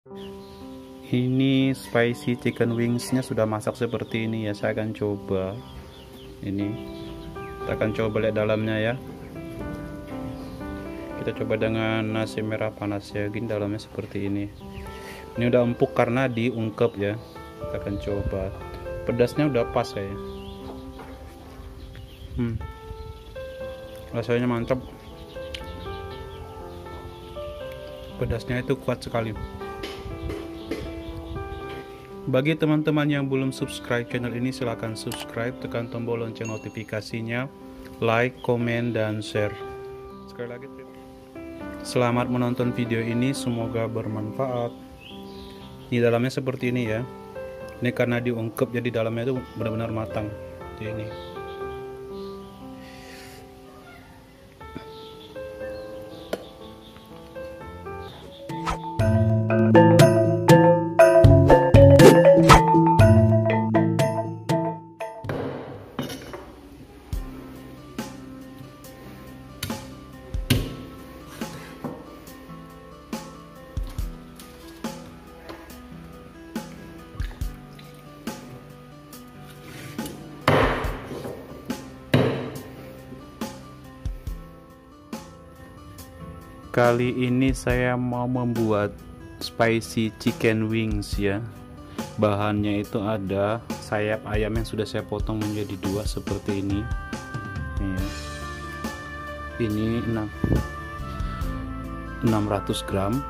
Ini spicy chicken wingsnya sudah masak seperti ini ya. Saya akan coba. Ini kita akan coba lihat dalamnya ya. Kita coba dengan nasi merah panas ya. Gini dalamnya seperti ini. Ini udah empuk karena diungkep ya. Kita akan coba. Pedasnya udah pas ya. Rasanya mantap. Pedasnya itu kuat sekali. Bagi teman-teman yang belum subscribe channel ini, silahkan subscribe, tekan tombol lonceng notifikasinya, like, komen, dan share. Sekali lagi selamat menonton video ini, semoga bermanfaat. Di dalamnya seperti ini ya. Ini karena diungkep jadi dalamnya itu benar-benar matang. Ini. Kali ini saya mau membuat spicy chicken wings ya. Bahannya itu ada sayap ayam yang sudah saya potong menjadi dua seperti ini. Ini 600 gram.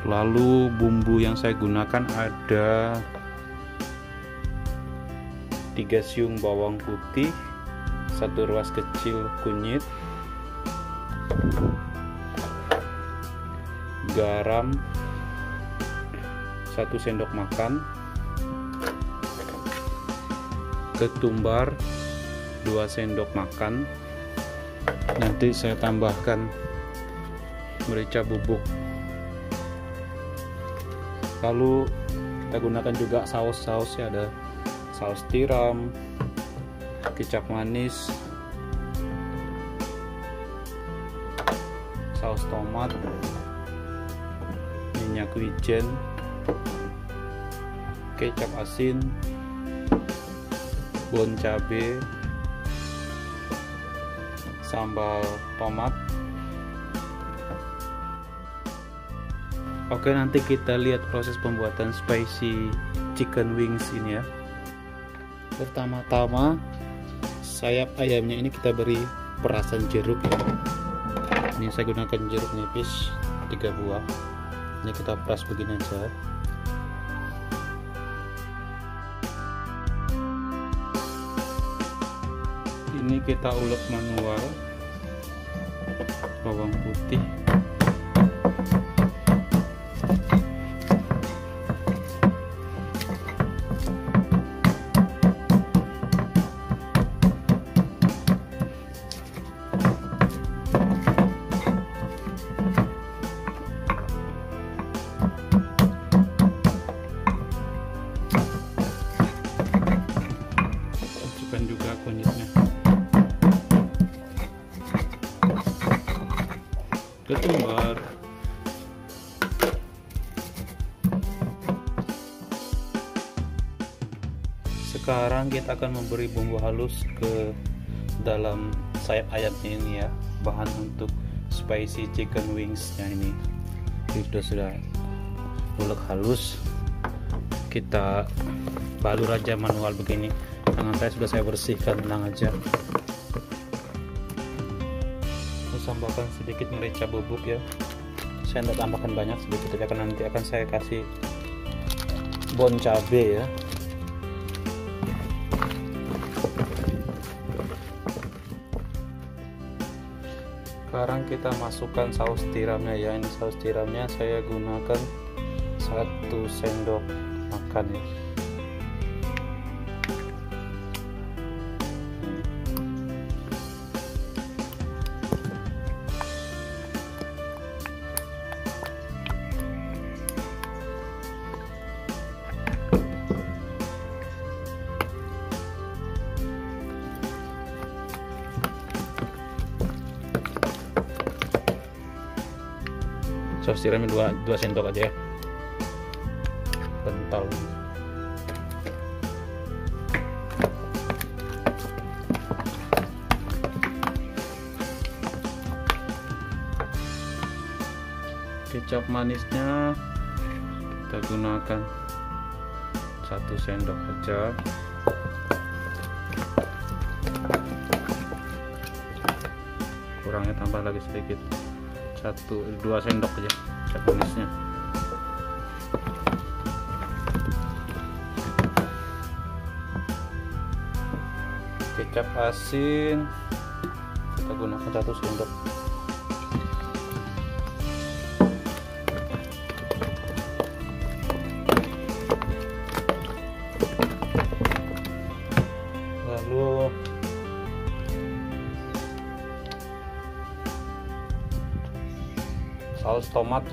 Lalu bumbu yang saya gunakan ada 3 siung bawang putih, 1 ruas kecil kunyit, garam 1 sendok makan, ketumbar 2 sendok makan. Nanti saya tambahkan merica bubuk. Lalu kita gunakan juga saus-saus ya, ada saus tiram, kecap manis, saus tomat, minyak wijen, kecap asin, bon cabe, sambal tomat. Oke, nanti kita lihat proses pembuatan spicy chicken wings ini ya. Pertama-tama sayap ayamnya ini kita beri perasan jeruk ya. Ini saya gunakan jeruk nipis 3 buah. Ini kita peras begini aja. Ini kita ulek manual. Bawang putih, juga kunyitnya, ketumbar, sekarang kita akan memberi bumbu halus ke dalam sayap ayamnya ini ya. Bahan untuk spicy chicken wingsnya ini sudah ulek halus, kita balur aja manual begini. Tangan saya bersihkan, tenang aja. Terus tambahkan sedikit merica bubuk ya. Saya tidak tambahkan banyak, sedikit aja, karena nanti akan saya kasih bon cabe ya. Sekarang kita masukkan saus tiramnya ya. Ini saus tiramnya saya gunakan 1 sendok makan ya. saus tiramnya 2 sendok aja ya, kental. Kecap manisnya kita gunakan 1 sendok aja. Kurangnya tambah lagi sedikit, 2 sendok aja kecap manisnya. Kecap asin kita gunakan 1 sendok. Lalu saus tomat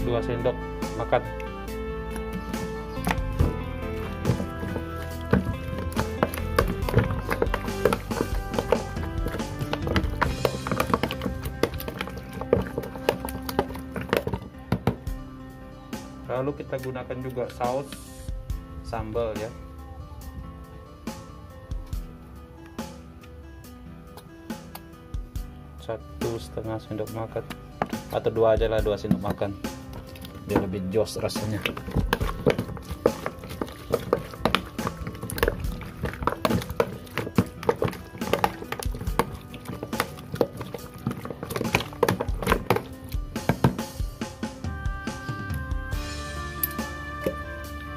2 sendok makan. Lalu kita gunakan juga saus sambal ya. 1,5 sendok makan, atau 2 aja lah, 2 sendok makan biar lebih jos rasanya.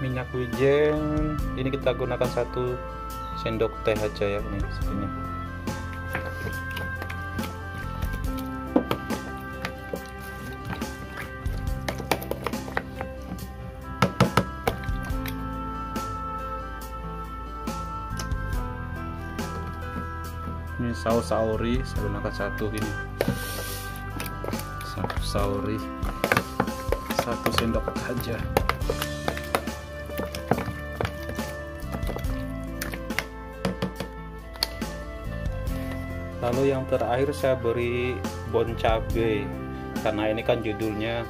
Minyak wijen ini kita gunakan 1 sendok teh aja ya, ini segini. Ini saus saori saya gunakan 1 ini. Saus saori 1 sendok aja. Lalu yang terakhir saya beri bon cabe, karena ini kan judulnya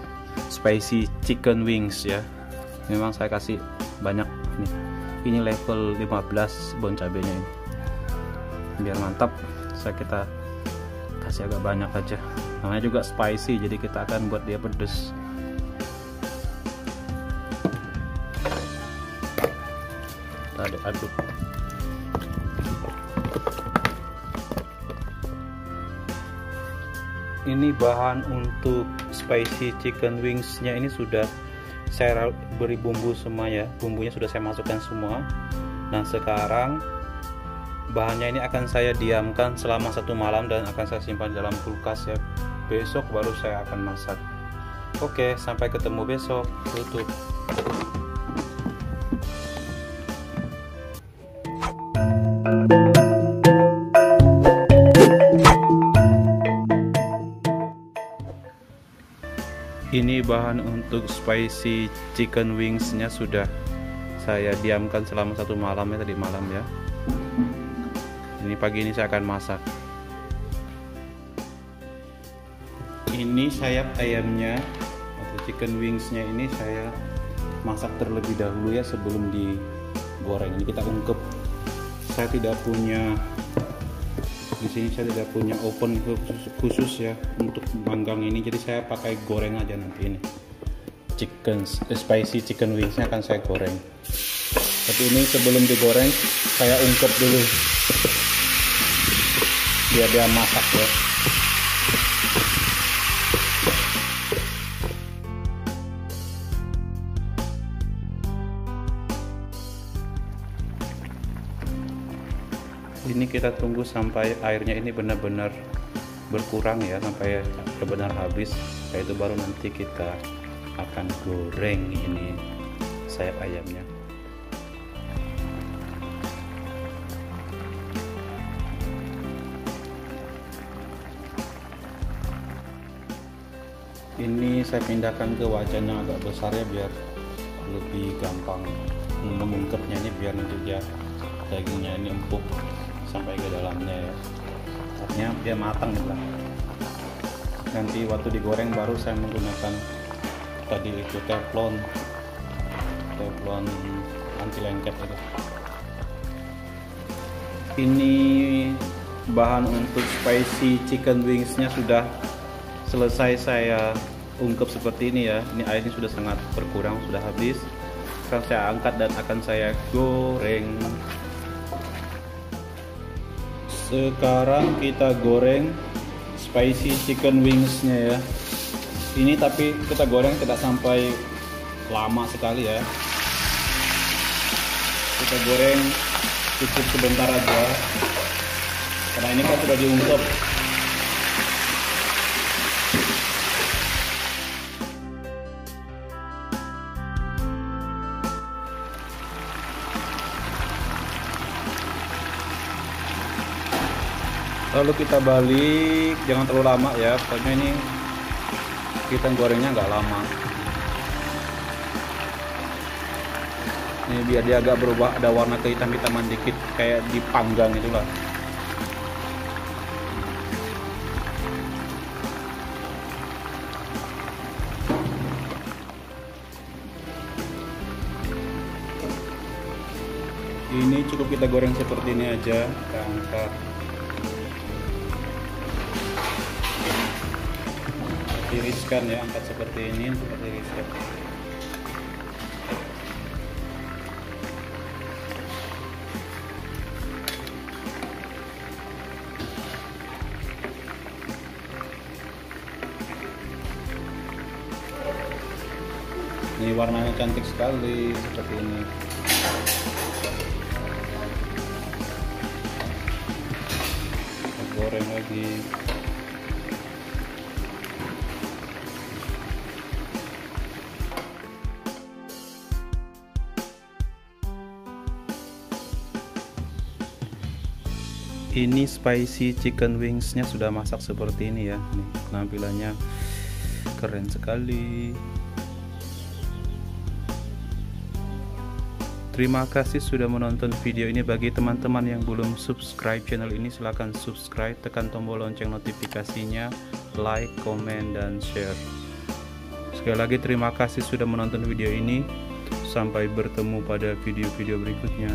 spicy chicken wings ya. Memang saya kasih banyak nih. Ini level 15 bon cabenya ini. Biar mantap, kita kasih agak banyak aja. Namanya juga spicy, jadi kita akan buat dia pedes. Kita aduk-aduk. Ini bahan untuk spicy chicken wingsnya ini sudah saya beri bumbu semua ya, bumbunya sudah saya masukkan semua. Nah sekarang bahannya ini akan saya diamkan selama 1 malam dan akan saya simpan dalam kulkas ya. Besok baru saya akan masak. Oke, sampai ketemu besok. Tutup. Ini bahan untuk spicy chicken wingsnya sudah saya diamkan selama 1 malam ya, tadi malam ya. Ini pagi ini saya akan masak. Ini sayap ayamnya atau chicken wingsnya ini saya masak terlebih dahulu ya sebelum digoreng. Ini kita ungkep. Saya tidak punya di sini, saya tidak punya oven khusus ya untuk manggang ini, jadi saya pakai goreng aja nanti ini. Spicy chicken wingsnya akan saya goreng. Tapi ini sebelum digoreng saya ungkep dulu biar dia masak ya. Ini kita tunggu sampai airnya ini benar-benar berkurang ya, sampai benar-benar habis. Setelah itu baru nanti kita akan goreng ini sayap ayamnya. Ini saya pindahkan ke wajan yang agak besar ya biar lebih gampang mengungkepnya, ini biar nanti dia dagingnya ini empuk sampai ke dalamnya ya. Artinya dia matang gitu lah. Nanti waktu digoreng baru saya menggunakan tadi itu teflon anti lengket gitu. Ini bahan untuk spicy chicken wingsnya sudah selesai saya ungkep seperti ini ya. Ini airnya sudah sangat berkurang, sudah habis. Sekarang saya angkat dan akan saya goreng. Sekarang kita goreng spicy chicken wingsnya ya. Ini tapi kita goreng tidak sampai lama sekali ya. Kita goreng cukup sebentar aja karena ini kan sudah diungkep. Lalu kita balik, jangan terlalu lama ya, pokoknya ini kita gorengnya nggak lama. Ini biar dia agak berubah, ada warna kehitam-hitaman dikit, kayak dipanggang itulah. Ini cukup kita goreng seperti ini aja, kita angkat. Tiriskan ya, angkat seperti ini untuk tiriskan. Ini warnanya cantik sekali seperti ini. Kita goreng lagi. Ini spicy chicken wingsnya sudah masak seperti ini ya. Nih, penampilannya keren sekali. Terima kasih sudah menonton video ini. Bagi teman-teman yang belum subscribe channel ini, silahkan subscribe, tekan tombol lonceng notifikasinya, like, komen, dan share. Sekali lagi terima kasih sudah menonton video ini. Sampai bertemu pada video-video berikutnya.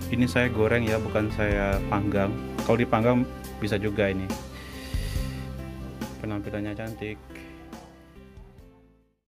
Ini saya goreng ya, bukan saya panggang. Kalau dipanggang bisa juga ini. Penampilannya cantik.